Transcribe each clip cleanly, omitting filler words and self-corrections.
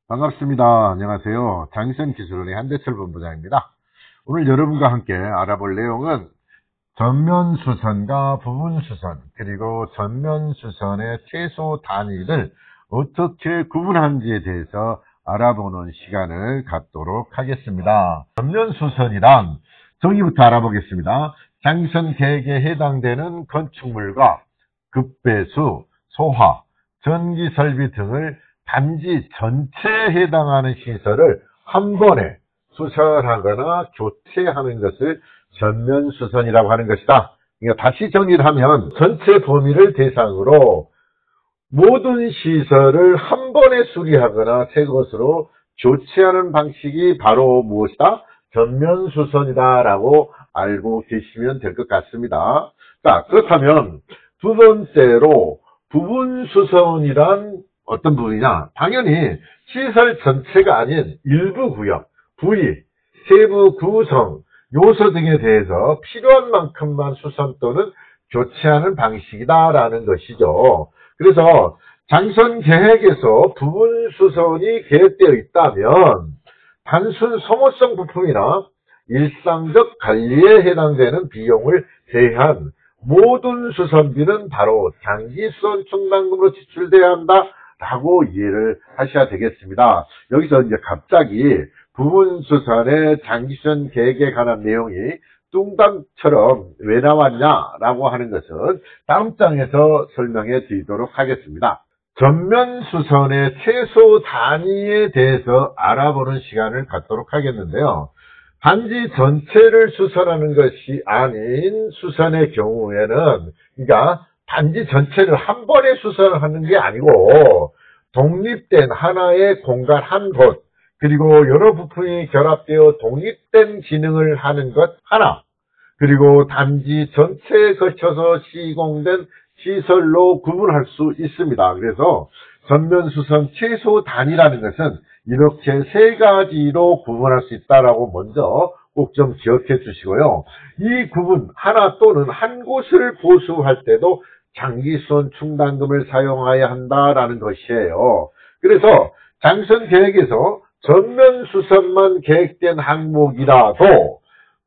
반갑습니다. 안녕하세요. 장기선 기술원의 한대철 본부장입니다. 오늘 여러분과 함께 알아볼 내용은 전면수선과 부분수선 그리고 전면수선의 최소 단위를 어떻게 구분하는지에 대해서 알아보는 시간을 갖도록 하겠습니다. 전면수선이란 정의부터 알아보겠습니다. 장기선 계획에 해당되는 건축물과 급배수, 소화, 전기설비 등을 단지 전체에 해당하는 시설을 한 번에 수선하거나 교체하는 것을 전면수선이라고 하는 것이다. 그러니까 다시 정리를 하면 전체 범위를 대상으로 모든 시설을 한 번에 수리하거나 새 것으로 교체하는 방식이 바로 무엇이다? 전면수선이다 라고 알고 계시면 될 것 같습니다. 자, 그렇다면 두 번째로 부분수선이란 어떤 부분이냐? 당연히 시설 전체가 아닌 일부 구역, 부위, 세부 구성, 요소 등에 대해서 필요한 만큼만 수선 또는 교체하는 방식이다라는 것이죠. 그래서 장기선 계획에서 부분 수선이 계획되어 있다면 단순 소모성 부품이나 일상적 관리에 해당되는 비용을 제외한 모든 수선비는 바로 장기수선 충당금으로 지출돼야 한다. 라고 이해를 하셔야 되겠습니다. 여기서 이제 갑자기 부분수선의 장기수선 계획에 관한 내용이 뚱땅처럼 왜 나왔냐라고 하는 것은 다음 장에서 설명해 드리도록 하겠습니다. 전면수선의 최소 단위에 대해서 알아보는 시간을 갖도록 하겠는데요. 단지 전체를 수선하는 것이 아닌 수선의 경우에는, 그러니까 단지 전체를 한 번에 수선을 하는 게 아니고 독립된 하나의 공간 한 곳, 그리고 여러 부품이 결합되어 독립된 기능을 하는 것 하나, 그리고 단지 전체에 걸쳐서 시공된 시설로 구분할 수 있습니다. 그래서 전면수선 최소 단위라는 것은 이렇게 세 가지로 구분할 수 있다라고 먼저 꼭 좀 기억해 주시고요. 이 구분 하나 또는 한 곳을 보수할 때도 장기수선 충당금을 사용해야 한다라는 것이에요. 그래서 장기수선 계획에서 전면수선만 계획된 항목이라도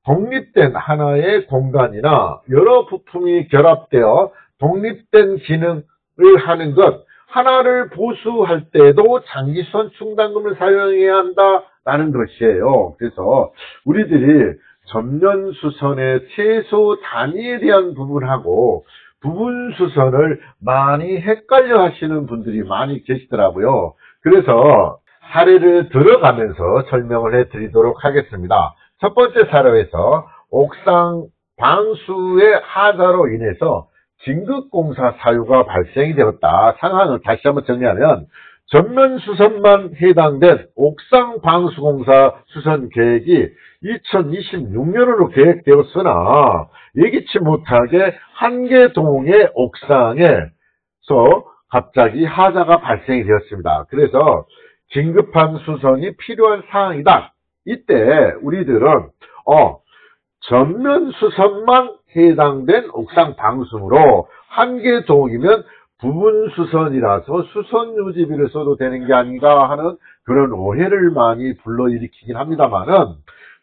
독립된 하나의 공간이나 여러 부품이 결합되어 독립된 기능을 하는 것 하나를 보수할 때도 장기수선 충당금을 사용해야 한다라는 것이에요. 그래서 우리들이 전면수선의 최소 단위에 대한 부분하고 부분수선을 많이 헷갈려 하시는 분들이 많이 계시더라고요. 그래서 사례를 들어가면서 설명을 해드리도록 하겠습니다. 첫 번째 사례에서 옥상 방수의 하자로 인해서 진급공사 사유가 발생이 되었다. 상황을 다시 한번 정리하면 전면수선만 해당된 옥상 방수공사 수선 계획이 2026년으로 계획되었으나 예기치 못하게 한계동의 옥상에서 갑자기 하자가 발생이 되었습니다. 그래서 긴급한 수선이 필요한 상황이다. 이때 우리들은 전면 수선만 해당된 옥상 방수로 한계동이면 부분 수선이라서 수선 유지비를 써도 되는 게 아닌가 하는 그런 오해를 많이 불러일으키긴 합니다만은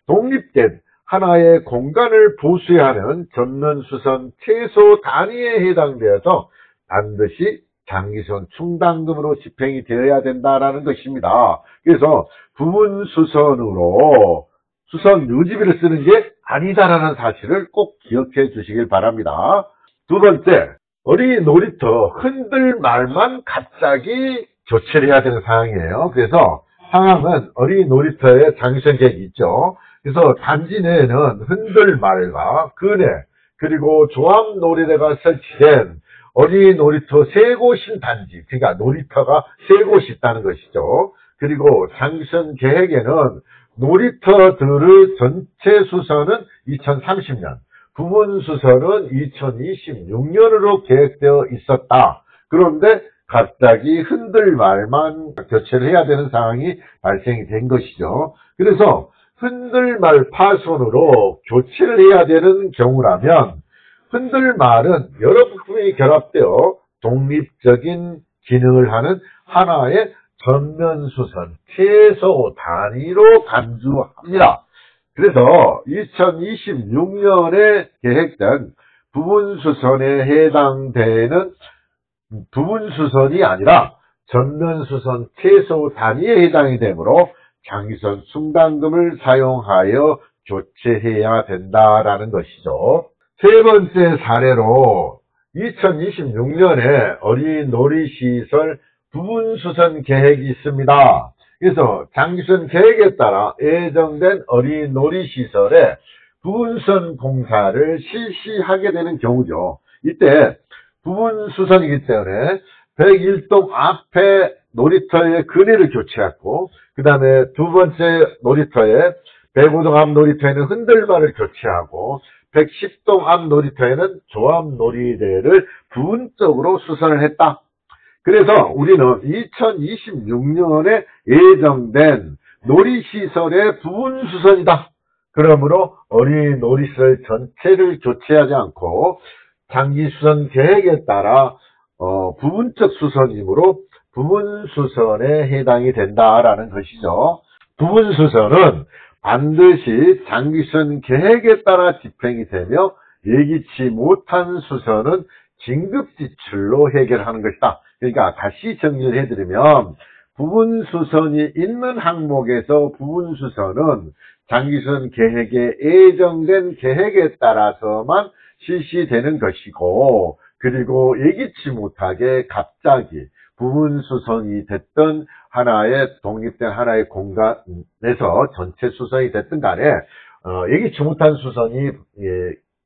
독립된 하나의 공간을 보수해야 하는 전면 수선 최소 단위에 해당되어서 반드시 장기수선 충당금으로 집행이 되어야 된다라는 것입니다. 그래서 부분 수선으로 수선 유지비를 쓰는 게 아니다라는 사실을 꼭 기억해 주시길 바랍니다. 두 번째, 어린이 놀이터 흔들 말만 갑자기 교체를 해야 되는 상황이에요. 그래서 상황은 어린이 놀이터에 장기수선 계획이 있죠. 그래서 단지 내에는 흔들 말과 그네 그리고 조합 놀이터가 설치된 어린이 놀이터 세 곳인 단지, 그러니까 놀이터가 세 곳이 있다는 것이죠. 그리고 장기수선 계획에는 놀이터들의 전체 수선은 2030년, 부분 수선은 2026년으로 계획되어 있었다. 그런데 갑자기 흔들 말만 교체를 해야 되는 상황이 발생이 된 것이죠. 그래서 흔들 말 파손으로 교체를 해야 되는 경우라면 흔들 말은 여러 부품이 결합되어 독립적인 기능을 하는 하나의 전면수선 최소 단위로 간주합니다. 그래서 2026년에 계획된 부분수선에 해당되는 부분수선이 아니라 전면수선 최소 단위에 해당이 되므로 장기선 충당금을 사용하여 교체해야 된다라는 것이죠. 세 번째 사례로 2026년에 어린이 놀이시설 부분수선 계획이 있습니다. 그래서 장기선 계획에 따라 예정된 어린이 놀이시설에 부분수선 공사를 실시하게 되는 경우죠. 이때 부분수선이기 때문에 101동 앞에 놀이터의 근해를 교체하고 그 다음에 두 번째 놀이터에 105동 앞 놀이터에는 흔들발을 교체하고 110동 앞 놀이터에는 조합 놀이대를 부분적으로 수선을 했다. 그래서 우리는 2026년에 예정된 놀이시설의 부분수선이다. 그러므로 어린이 놀이시설 전체를 교체하지 않고 장기수선 계획에 따라 부분적 수선이므로 부분수선에 해당이 된다라는 것이죠. 부분수선은 반드시 장기수선 계획에 따라 집행이 되며 예기치 못한 수선은 진급지출로 해결하는 것이다. 그러니까 다시 정리를 해드리면 부분수선이 있는 항목에서 부분수선은 장기수선 계획에 예정된 계획에 따라서만 실시되는 것이고 그리고 예기치 못하게 갑자기 부분수선이 됐든 하나의 독립된 하나의 공간에서 전체 수선이 됐든 간에 예기치 못한 수선이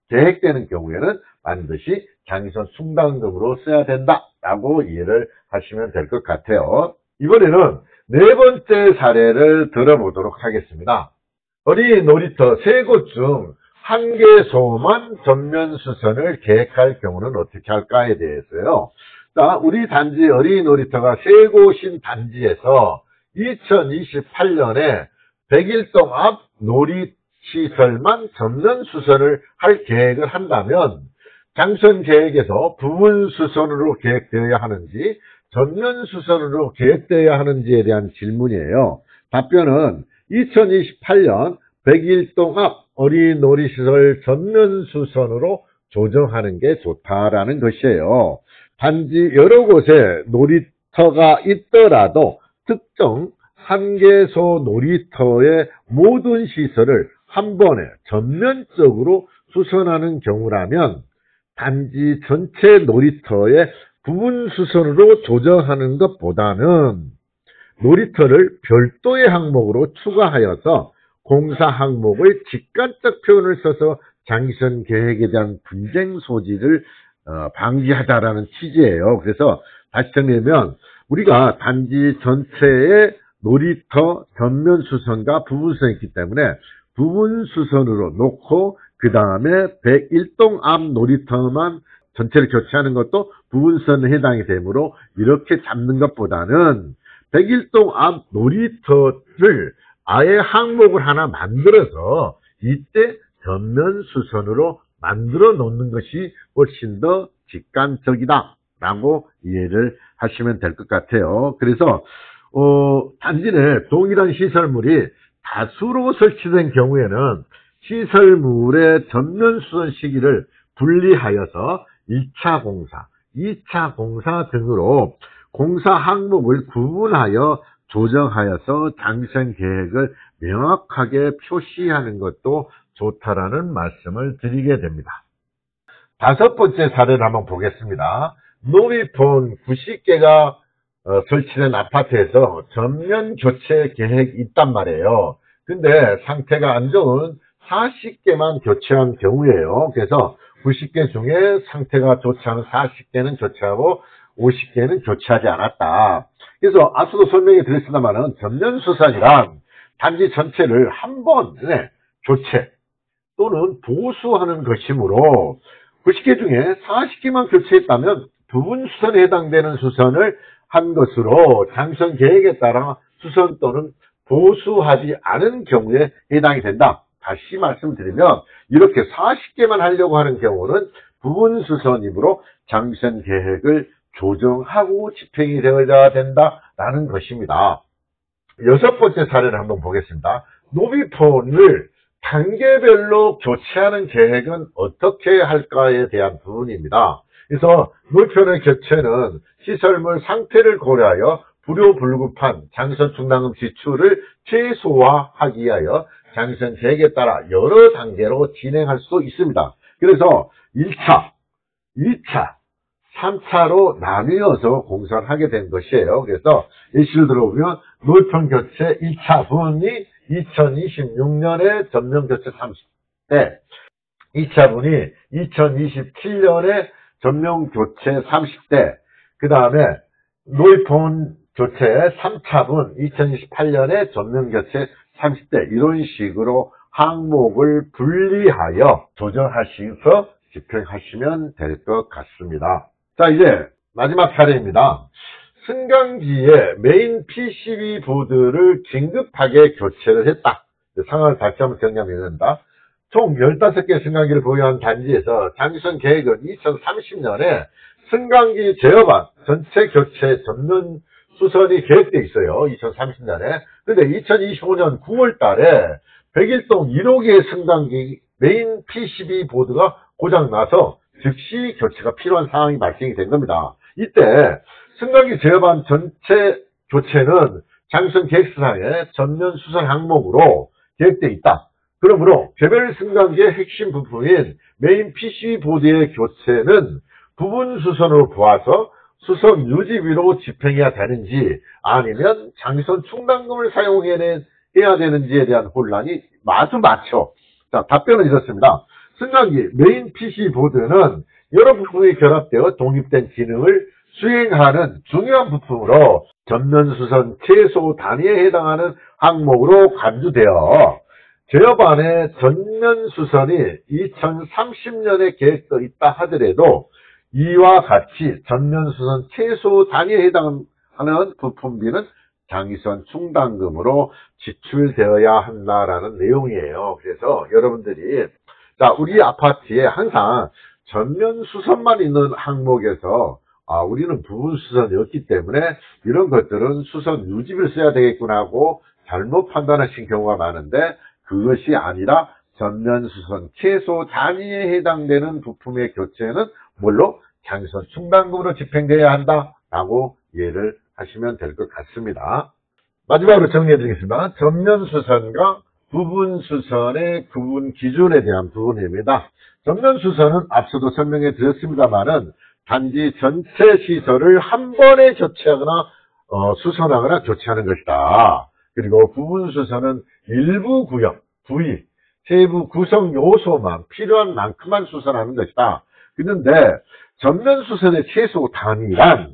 계획되는 경우에는 반드시 장기수선 충당금으로 써야 된다라고 이해를 하시면 될 것 같아요. 이번에는 네 번째 사례를 들어보도록 하겠습니다. 어린이 놀이터 3곳 중 1개소만 전면 수선을 계획할 경우는 어떻게 할까에 대해서요. 자, 우리 단지 어린이 놀이터가 3곳인 단지에서 2028년에 101동 앞 놀이시설만 전면 수선을 할 계획을 한다면 장기수선 계획에서 부분 수선으로 계획되어야 하는지 전면 수선으로 계획되어야 하는지에 대한 질문이에요. 답변은 2028년 101동 앞 어린이 놀이시설 전면 수선으로 조정하는 게 좋다라는 것이에요. 단지 여러 곳에 놀이터가 있더라도 특정 1개소 놀이터의 모든 시설을 한 번에 전면적으로 수선하는 경우라면 단지 전체 놀이터의 부분 수선으로 조정하는 것보다는 놀이터를 별도의 항목으로 추가하여서 공사 항목의 직관적 표현을 써서 장기수선 계획에 대한 분쟁 소지를 방지하자라는 취지예요. 그래서 다시 정리하면 우리가 단지 전체의 놀이터 전면 수선과 부분 수선이 있기 때문에 부분 수선으로 놓고 그 다음에 101동 앞 놀이터만 전체를 교체하는 것도 부분 수선에 해당이 되므로 이렇게 잡는 것보다는 101동 앞 놀이터를 아예 항목을 하나 만들어서 이때 전면 수선으로 만들어 놓는 것이 훨씬 더 직관적이다 라고 이해를 하시면 될 것 같아요. 그래서 단지 내 동일한 시설물이 다수로 설치된 경우에는 시설물의 전면 수선 시기를 분리하여서 1차 공사, 2차 공사 등으로 공사 항목을 구분하여 조정하여서 장기수선 계획을 명확하게 표시하는 것도 좋다라는 말씀을 드리게 됩니다. 다섯 번째 사례를 한번 보겠습니다. 놀이폰 90개가 설치된 아파트에서 전면 교체 계획이 있단 말이에요. 근데 상태가 안 좋은 40개만 교체한 경우예요. 그래서 90개 중에 상태가 좋지 않은 40개는 교체하고 50개는 교체하지 않았다. 그래서 앞서도 설명해 드렸습니다만 전면 수선이란 단지 전체를 한 번에 교체 또는 보수하는 것이므로 90개 중에 40개만 교체했다면 부분 수선에 해당되는 수선을 한 것으로 장기수선 계획에 따라 수선 또는 보수하지 않은 경우에 해당이 된다. 다시 말씀드리면 이렇게 40개만 하려고 하는 경우는 부분 수선이므로 장기수선 계획을 조정하고 집행이 되어야 된다라는 것입니다. 6번째 사례를 한번 보겠습니다. 노비폰을 단계별로 교체하는 계획은 어떻게 할까에 대한 부분입니다. 그래서 노비폰의 교체는 시설물 상태를 고려하여 불효불급한 장선 충당금 지출을 최소화하기 위하여 장선 계획에 따라 여러 단계로 진행할 수 있습니다. 그래서 1차, 2차, 3차로 나뉘어서 공사를 하게 된 것이에요. 그래서 예시를 들어보면 노비폰 교체 1차 분이 2026년에 전면 교체 30대, 2차 분이 2027년에 전면 교체 30대, 그 다음에 노비폰 교체 3차 분 2028년에 전면 교체 30대, 이런 식으로 항목을 분리하여 조정하셔서 집행하시면 될 것 같습니다. 자, 이제 마지막 사례입니다. 승강기의 메인 PCB 보드를 긴급하게 교체를 했다. 상황을 다시 한번 정리하면 된다. 총 15개 승강기를 보유한 단지에서 장기선 계획은 2030년에 승강기 제어반 전체 교체 전면 수선이 계획되어 있어요. 2030년에. 그런데 2025년 9월 달에 백일동 1호기의 승강기 메인 PCB 보드가 고장나서 즉시 교체가 필요한 상황이 발생이 된 겁니다. 이때 승강기 제어반 전체 교체는 장기선 계획서상의 전면 수선 항목으로 계획되어 있다. 그러므로 개별 승강기의 핵심 부품인 메인 PCB 보드의 교체는 부분 수선으로 보아서 수선 유지비로 집행해야 되는지 아니면 장기선 충당금을 사용해야 되는지에 대한 혼란이 아주 많죠. 자, 답변은 이렇습니다. 승강기 메인 PC 보드는 여러 부품이 결합되어 독립된 기능을 수행하는 중요한 부품으로 전면 수선 최소 단위에 해당하는 항목으로 간주되어 제어반의 전면 수선이 2030년에 계획되어 있다 하더라도 이와 같이 전면 수선 최소 단위에 해당하는 부품비는 장기선 충당금으로 지출되어야 한다라는 내용이에요. 그래서 여러분들이 자, 우리 아파트에 항상 전면 수선만 있는 항목에서 우리는 부분 수선이 없기 때문에 이런 것들은 수선 유지비를 써야 되겠구나 하고 잘못 판단하신 경우가 많은데 그것이 아니라 전면 수선 최소 단위에 해당되는 부품의 교체는 물론 장기선 충당금으로 집행되어야 한다라고 이해를 하시면 될 것 같습니다. 마지막으로 정리해 드리겠습니다. 전면 수선과 부분 수선의 구분 기준에 대한 부분입니다. 전면 수선은 앞서도 설명해 드렸습니다만은 단지 전체 시설을 한 번에 교체하거나 수선하거나 교체하는 것이다. 그리고 부분 수선은 일부 구역, 부위, 세부 구성 요소만 필요한 만큼만 수선하는 것이다. 그런데 전면 수선의 최소 단위란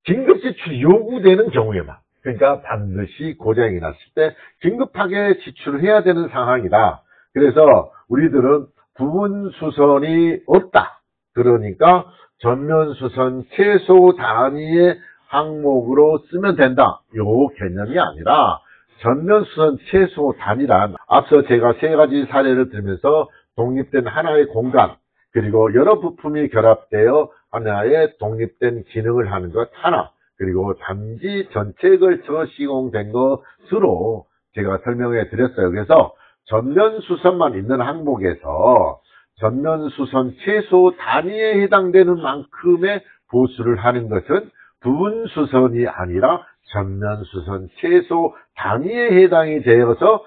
긴급 지출이 요구되는 경우에만, 그러니까 반드시 고장이 났을 때 긴급하게 지출을 해야 되는 상황이다. 그래서 우리들은 부분 수선이 없다. 그러니까 전면 수선 최소 단위의 항목으로 쓰면 된다. 요 개념이 아니라 전면 수선 최소 단위란 앞서 제가 3가지 사례를 들면서 독립된 하나의 공간 그리고 여러 부품이 결합되어 하나의 독립된 기능을 하는 것 하나 그리고 단지 전체에 걸쳐 시공된 것으로 제가 설명해 드렸어요. 그래서 전면 수선만 있는 항목에서 전면 수선 최소 단위에 해당되는 만큼의 보수를 하는 것은 부분 수선이 아니라 전면 수선 최소 단위에 해당이 되어서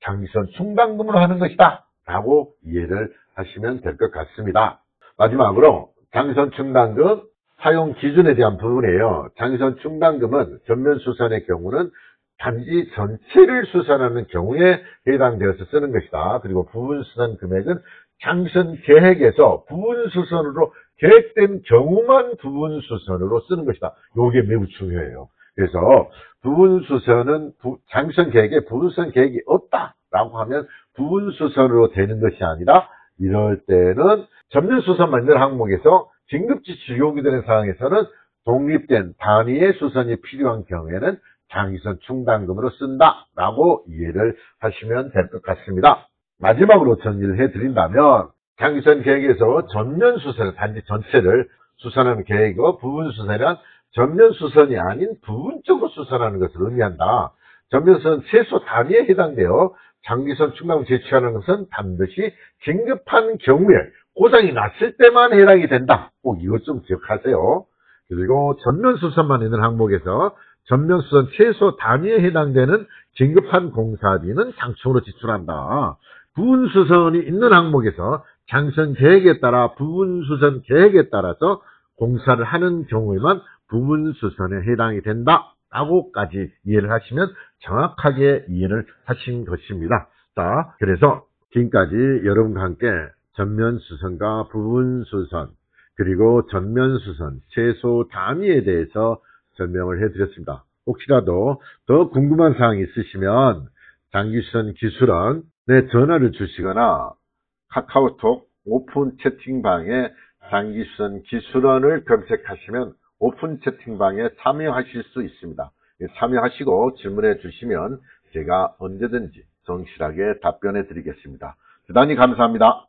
장기선 충당금으로 하는 것이다 라고 이해를 하시면 될 것 같습니다. 마지막으로 장기선 충당금 사용 기준에 대한 부분이에요. 장기선 충당금은 전면 수선의 경우는 단지 전체를 수선하는 경우에 해당되어서 쓰는 것이다. 그리고 부분 수선 금액은 장기선 계획에서 부분 수선으로 계획된 경우만 부분 수선으로 쓰는 것이다. 이게 매우 중요해요. 그래서 부분 수선은 장기선 계획에 부분 수선 계획이 없다라고 하면 부분 수선으로 되는 것이 아니라 이럴 때는 전면 수선만 있는 항목에서 긴급 지출 요구되는 상황에서는 독립된 단위의 수선이 필요한 경우에는 장기선 충당금으로 쓴다라고 이해를 하시면 될 것 같습니다. 마지막으로 정리를 해드린다면 장기선 계획에서 전면 수선을 단지 전체를 수선하는 계획이고 부분 수선이란 전면 수선이 아닌 부분적으로 수선하는 것을 의미한다. 전면 수선 최소 단위에 해당되어 장기선 충당 제취하는 것은 반드시 긴급한 경우에 고장이 났을 때만 해당이 된다. 꼭 이것 좀 기억하세요. 그리고 전면 수선만 있는 항목에서 전면 수선 최소 단위에 해당되는 긴급한 공사비는 장충으로 지출한다. 부분 수선이 있는 항목에서 장선 계획에 따라 부분 수선 계획에 따라서 공사를 하는 경우에만 부분 수선에 해당이 된다. 라고까지 이해를 하시면 정확하게 이해를 하신 것입니다. 자, 그래서 지금까지 여러분과 함께 전면 수선과 부분 수선, 그리고 전면 수선, 최소 단위에 대해서 설명을 해드렸습니다. 혹시라도 더 궁금한 사항이 있으시면 장기수선 기술원에 전화를 주시거나 카카오톡 오픈 채팅방에 장기수선 기술원을 검색하시면 오픈 채팅방에 참여하실 수 있습니다. 참여하시고 질문해 주시면 제가 언제든지 성실하게 답변해 드리겠습니다. 대단히 감사합니다.